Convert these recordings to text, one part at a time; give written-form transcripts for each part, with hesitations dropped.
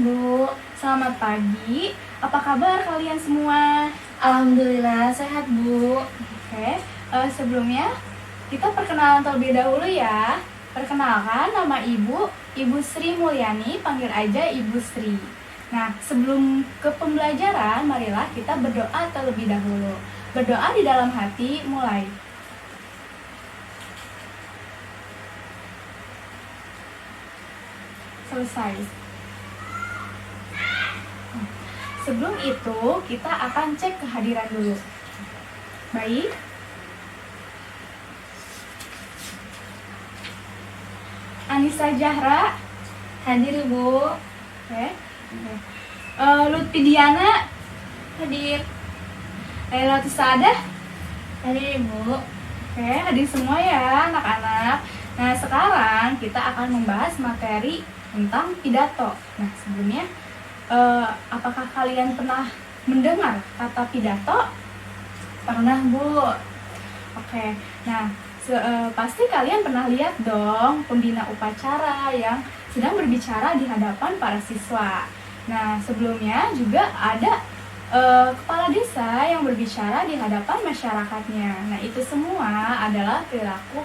Bu. Selamat pagi. Apa kabar kalian semua? Alhamdulillah sehat, Bu. Oke, sebelumnya kita perkenalan terlebih dahulu ya. Perkenalkan, nama Ibu Sri Mulyani, panggil aja Ibu Sri. Nah, sebelum ke pembelajaran, marilah kita berdoa terlebih dahulu. Berdoa di dalam hati, mulai. Selesai. Sebelum itu, kita akan cek kehadiran dulu. Baik. Anissa Zahra, Hadir, Bu. oke. Lutfi Diana, Hadir. Laila Tusadah, Hadir, Bu. oke, hadir semua ya anak-anak. Nah, sekarang kita akan membahas materi tentang pidato. Nah, sebelumnya, apakah kalian pernah mendengar kata pidato? Pernah, Bu. Oke, nah pasti kalian pernah lihat dong pembina upacara yang sedang berbicara di hadapan para siswa. Nah, sebelumnya juga ada kepala desa yang berbicara di hadapan masyarakatnya. Nah, itu semua adalah perilaku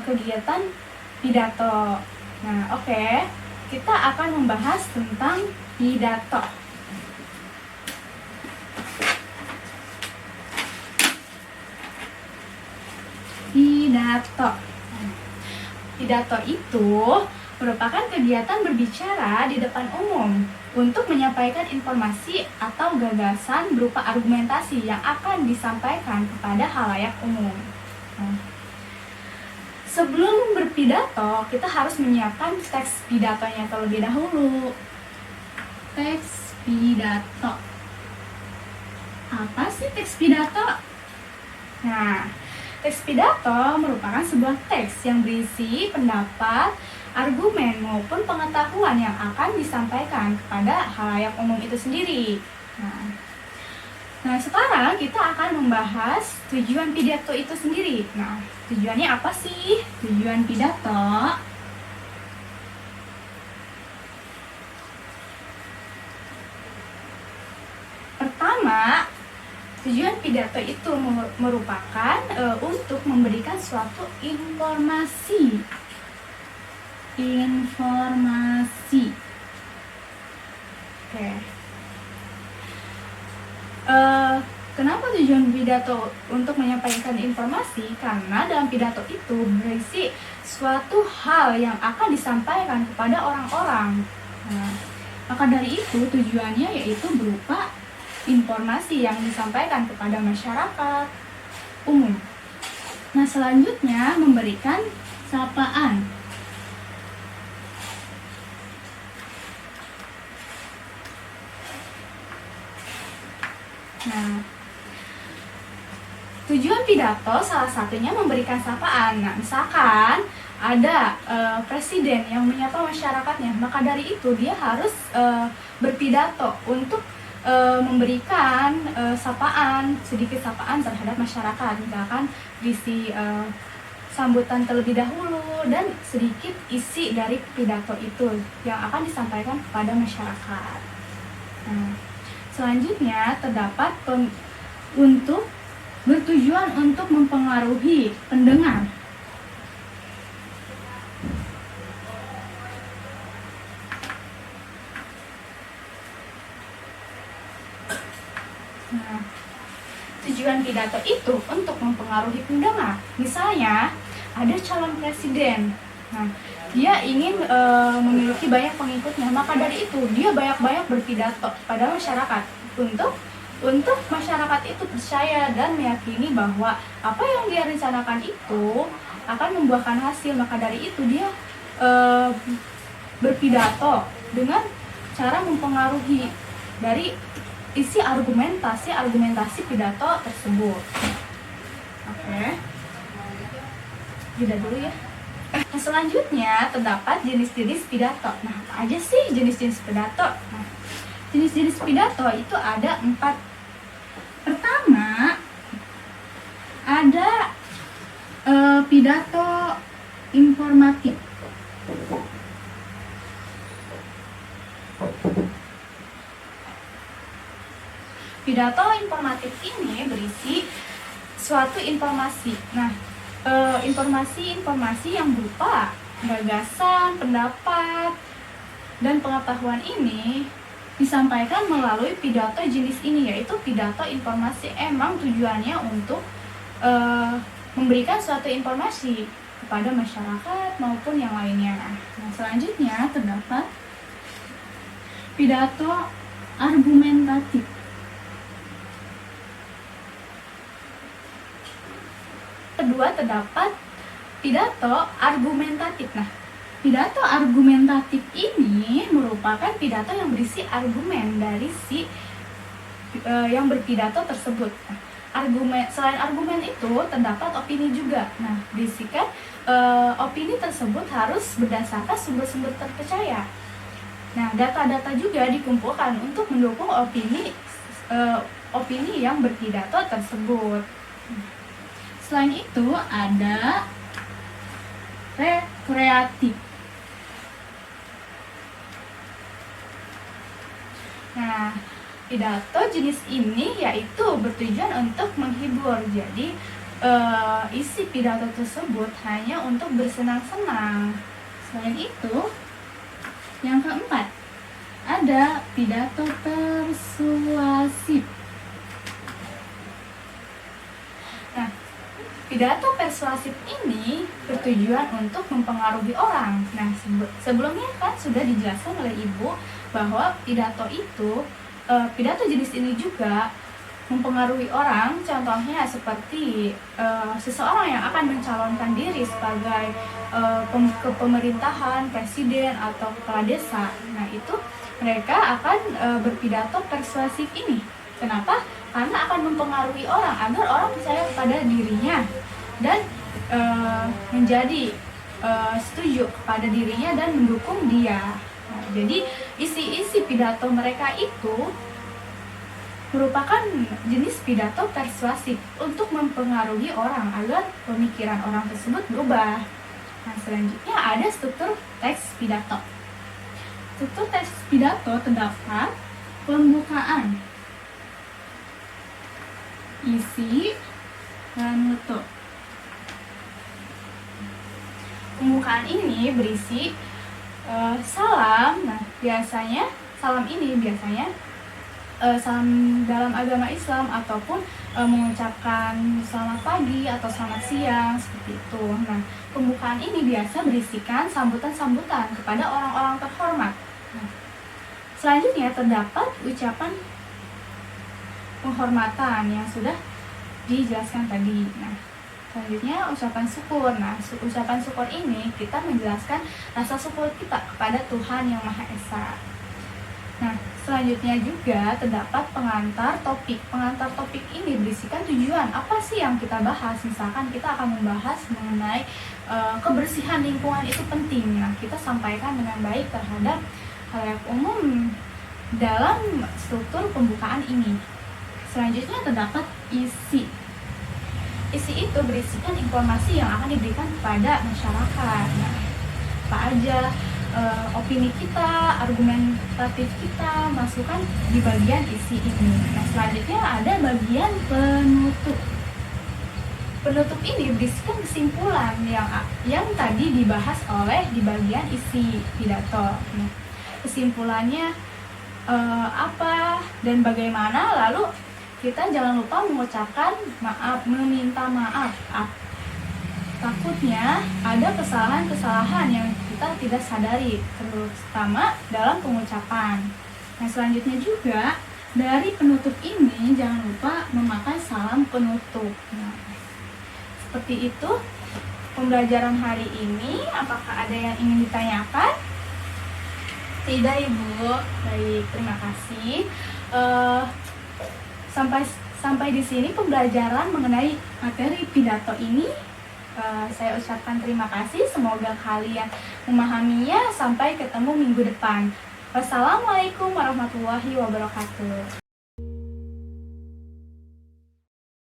kegiatan pidato. Nah, oke, kita akan membahas tentang pidato. Pidato itu merupakan kegiatan berbicara di depan umum untuk menyampaikan informasi atau gagasan berupa argumentasi yang akan disampaikan kepada khalayak umum. Sebelum berpidato, kita harus menyiapkan teks pidatonya terlebih dahulu. Teks pidato. Apa sih teks pidato? Nah, teks pidato merupakan sebuah teks yang berisi pendapat, argumen maupun pengetahuan yang akan disampaikan kepada khalayak umum itu sendiri. Nah, sekarang kita akan membahas tujuan pidato itu sendiri. Nah, tujuannya apa sih tujuan pidato? Pertama, tujuan pidato itu merupakan untuk memberikan suatu informasi. Oke. Kenapa tujuan pidato untuk menyampaikan informasi? Karena dalam pidato itu berisi suatu hal yang akan disampaikan kepada orang-orang. Nah, maka dari itu tujuannya yaitu berupa informasi yang disampaikan kepada masyarakat umum. Nah, selanjutnya memberikan sapaan. Nah, tujuan pidato salah satunya memberikan sapaan. Nah, misalkan ada presiden yang menyapa masyarakatnya, maka dari itu dia harus berpidato untuk memberikan sedikit sapaan terhadap masyarakat. Misalkan berisi sambutan terlebih dahulu dan sedikit isi dari pidato itu yang akan disampaikan kepada masyarakat. Nah, selanjutnya terdapat bertujuan untuk mempengaruhi pendengar. Nah, tujuan pidato itu untuk mempengaruhi pendengar. Misalnya, ada calon presiden. Nah, dia ingin memiliki banyak pengikutnya, maka dari itu dia banyak-banyak berpidato pada masyarakat untuk masyarakat itu percaya dan meyakini bahwa apa yang dia rencanakan itu akan membuahkan hasil. Maka dari itu dia berpidato dengan cara mempengaruhi dari isi argumentasi pidato tersebut. Oke. Jeda dulu ya. Nah, selanjutnya terdapat jenis-jenis pidato. Nah, apa aja sih jenis-jenis pidato? Nah, jenis-jenis pidato itu ada 4. Pertama, ada pidato informatif. pidato informatif ini berisi suatu informasi. Nah, informasi-informasi yang berupa gagasan, pendapat, dan pengetahuan ini disampaikan melalui pidato jenis ini, yaitu pidato informasi. Emang tujuannya untuk memberikan suatu informasi kepada masyarakat maupun yang lainnya. Nah, selanjutnya terdapat pidato argumentatif. Kedua terdapat pidato argumentatif. Nah, pidato argumentatif ini merupakan pidato yang berisi argumen dari si yang berpidato tersebut. Nah, selain argumen itu terdapat opini juga. Nah, berisikan opini tersebut harus berdasarkan sumber-sumber terpercaya. Nah, data-data juga dikumpulkan untuk mendukung opini yang berpidato tersebut. Selain itu ada rekreatif. Nah, pidato jenis ini yaitu bertujuan untuk menghibur. Jadi isi pidato tersebut hanya untuk bersenang-senang. Selain itu, yang keempat ada pidato persuasif. Nah, pidato persuasif ini bertujuan untuk mempengaruhi orang. Nah, sebelumnya kan sudah dijelaskan oleh Ibu bahwa pidato jenis ini juga mempengaruhi orang. Contohnya seperti seseorang yang akan mencalonkan diri sebagai pemerintahan, presiden, atau kepala desa. Nah, itu mereka akan berpidato persuasif ini. Kenapa? Karena akan mempengaruhi orang agar orang percaya kepada dirinya dan menjadi setuju kepada dirinya dan mendukung dia. Nah, jadi isi-isi pidato mereka itu merupakan jenis pidato persuasif untuk mempengaruhi orang agar pemikiran orang tersebut berubah. Nah, selanjutnya ada struktur teks pidato. Struktur teks pidato terdapat pembukaan, isi, penutup. Pembukaan ini berisi salam. Nah, salam dalam agama Islam ataupun mengucapkan selamat pagi atau selamat siang seperti itu. Nah, pembukaan ini biasa berisikan sambutan-sambutan kepada orang-orang terhormat. Nah, selanjutnya terdapat ucapan penghormatan yang sudah dijelaskan tadi. Nah, selanjutnya ucapan syukur. Nah, ucapan syukur ini kita menjelaskan rasa syukur kita kepada Tuhan Yang Maha Esa. Nah, selanjutnya juga terdapat pengantar topik. Pengantar topik ini berisikan tujuan apa sih yang kita bahas. Misalkan kita akan membahas mengenai kebersihan lingkungan itu penting. Nah, kita sampaikan dengan baik terhadap halayak umum dalam struktur pembukaan ini. Selanjutnya terdapat isi. Isi itu berisikan informasi yang akan diberikan kepada masyarakat. Nah, apa aja opini kita, argumentatif kita, masukkan di bagian isi ini. Nah, selanjutnya ada bagian penutup. Penutup ini berisikan kesimpulan yang tadi dibahas di bagian isi pidato. Nah, kesimpulannya apa dan bagaimana, lalu kita jangan lupa mengucapkan maaf, meminta maaf. Takutnya ada kesalahan-kesalahan yang kita tidak sadari, terutama dalam pengucapan. Nah, selanjutnya juga dari penutup ini jangan lupa memakai salam penutup. Nah, seperti itu pembelajaran hari ini. Apakah ada yang ingin ditanyakan? Tidak, Ibu. Baik, terima kasih. Sampai di sini pembelajaran mengenai materi pidato ini. Saya ucapkan terima kasih. Semoga kalian memahaminya. Sampai ketemu minggu depan. Wassalamualaikum warahmatullahi wabarakatuh.